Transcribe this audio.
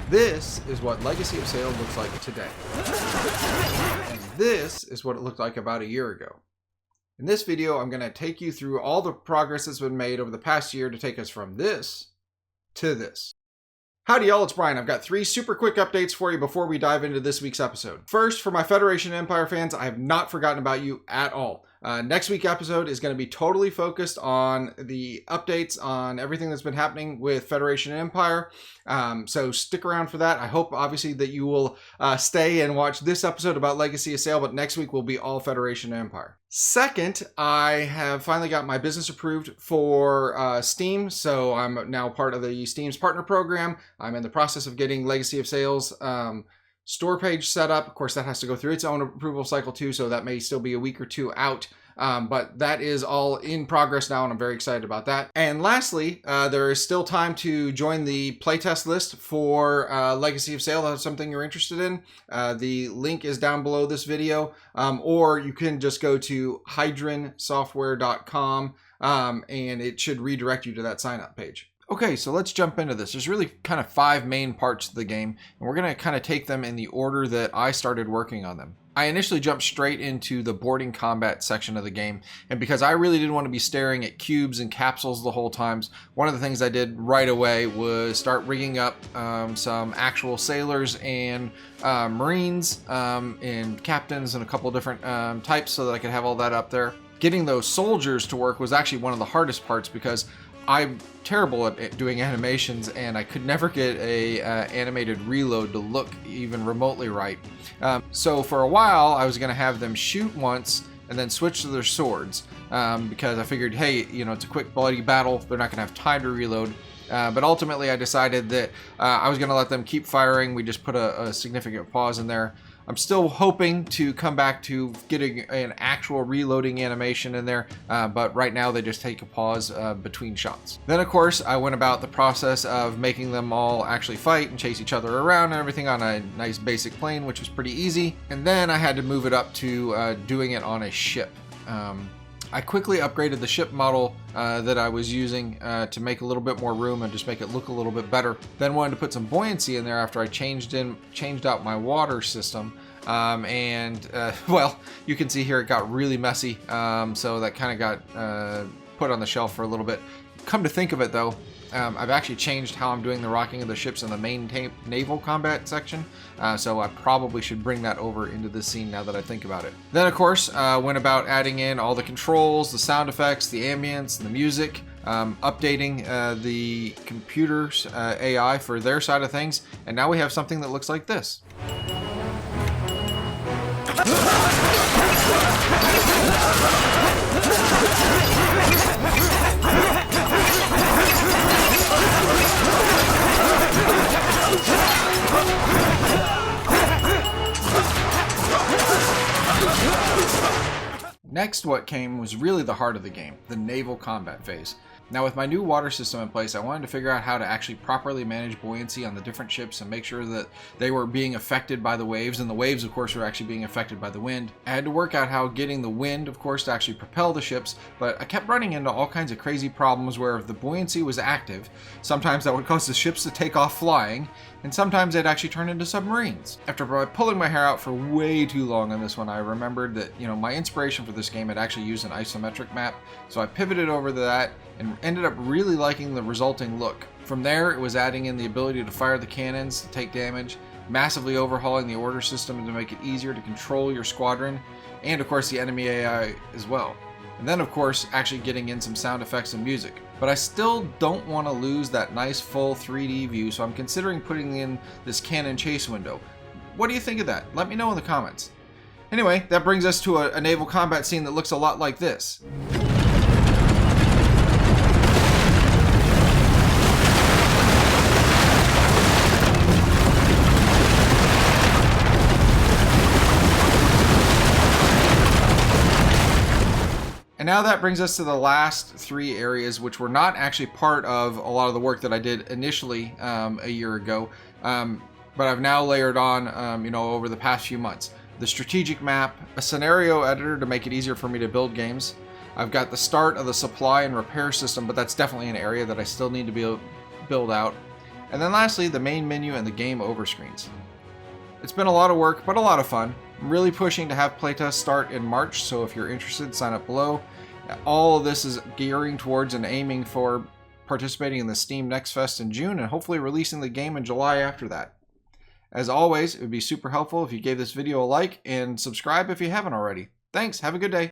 This is what Legacy of Salem looks like today. And this is what it looked like about a year ago. In this video, I'm going to take you through all the progress that's been made over the past year to take us from this to this. Howdy y'all, it's Brian. I've got 3 super quick updates for you before we dive into this week's episode. First, for my Federation Empire fans, I have not forgotten about you at all. Next week's episode is going to be totally focused on the updates on everything that's been happening with Federation Empire. So stick around for that. I hope obviously that you will stay and watch this episode about Legacy of Sail, but next week will be all Federation Empire. Second, I have finally got my business approved for Steam, so I'm now part of the Steam's partner program. I'm in the process of getting Legacy of Sail's store page set up. Of course, that has to go through its own approval cycle too, so that may still be a week or 2 out. But that is all in progress now, and I'm very excited about that. And lastly, there is still time to join the playtest list for Legacy of Sail. That's something you're interested in. The link is down below this video, or you can just go to hydransoftware.com, and it should redirect you to that sign up page. Okay, so let's jump into this. There's really kind of 5 main parts to the game, and we're going to kind of take them in the order that I started working on them. I initially jumped straight into the boarding combat section of the game, and because I really didn't want to be staring at cubes and capsules the whole time, one of the things I did right away was start rigging up some actual sailors and Marines and captains and a couple different types so that I could have all that up there. Getting those soldiers to work was actually one of the hardest parts because I'm terrible at doing animations, and I could never get a animated reload to look even remotely right. So for a while, I was going to have them shoot once and then switch to their swords because I figured, hey, you know, it's a quick bloody battle. They're not going to have time to reload. But ultimately, I decided that I was going to let them keep firing. We just put a significant pause in there. I'm still hoping to come back to getting an actual reloading animation in there, but right now they just take a pause between shots. Then of course I went about the process of making them all actually fight and chase each other around and everything on a nice basic plane, which was pretty easy. And then I had to move it up to doing it on a ship. I quickly upgraded the ship model that I was using to make a little bit more room and just make it look a little bit better. Then wanted to put some buoyancy in there after I changed out my water system. Well, you can see here it got really messy, so that kind of got put on the shelf for a little bit. Come to think of it though, I've actually changed how I'm doing the rocking of the ships in the main naval combat section, so I probably should bring that over into this scene now that I think about it. Then of course, went about adding in all the controls, the sound effects, the ambience, and the music, updating the computer's AI for their side of things, and now we have something that looks like this. Next, what came was really the heart of the game, the naval combat phase. Now with my new water system in place, I wanted to figure out how to actually properly manage buoyancy on the different ships and make sure that they were being affected by the waves, and the waves of course were actually being affected by the wind. I had to work out how getting the wind of course to actually propel the ships, but I kept running into all kinds of crazy problems where if the buoyancy was active, sometimes that would cause the ships to take off flying, and sometimes they'd actually turn into submarines. After pulling my hair out for way too long on this one, I remembered that, you know, my inspiration for this game had actually used an isometric map, so I pivoted over to that and ended up really liking the resulting look. From there, it was adding in the ability to fire the cannons to take damage, massively overhauling the order system to make it easier to control your squadron, and of course the enemy AI as well. And then of course actually getting in some sound effects and music. But I still don't want to lose that nice full 3D view, so I'm considering putting in this cannon chase window. What do you think of that? Let me know in the comments. Anyway, that brings us to a naval combat scene that looks a lot like this. And now that brings us to the last 3 areas, which were not actually part of a lot of the work that I did initially a year ago, but I've now layered on, you know, over the past few months. The strategic map, a scenario editor to make it easier for me to build games. I've got the start of the supply and repair system, but that's definitely an area that I still need to build out. And then lastly, the main menu and the game over screens. It's been a lot of work, but a lot of fun. I'm really pushing to have playtests start in March, so if you're interested, sign up below. All of this is gearing towards and aiming for participating in the Steam Next Fest in June and hopefully releasing the game in July after that. As always, it would be super helpful if you gave this video a like and subscribe if you haven't already. Thanks, have a good day.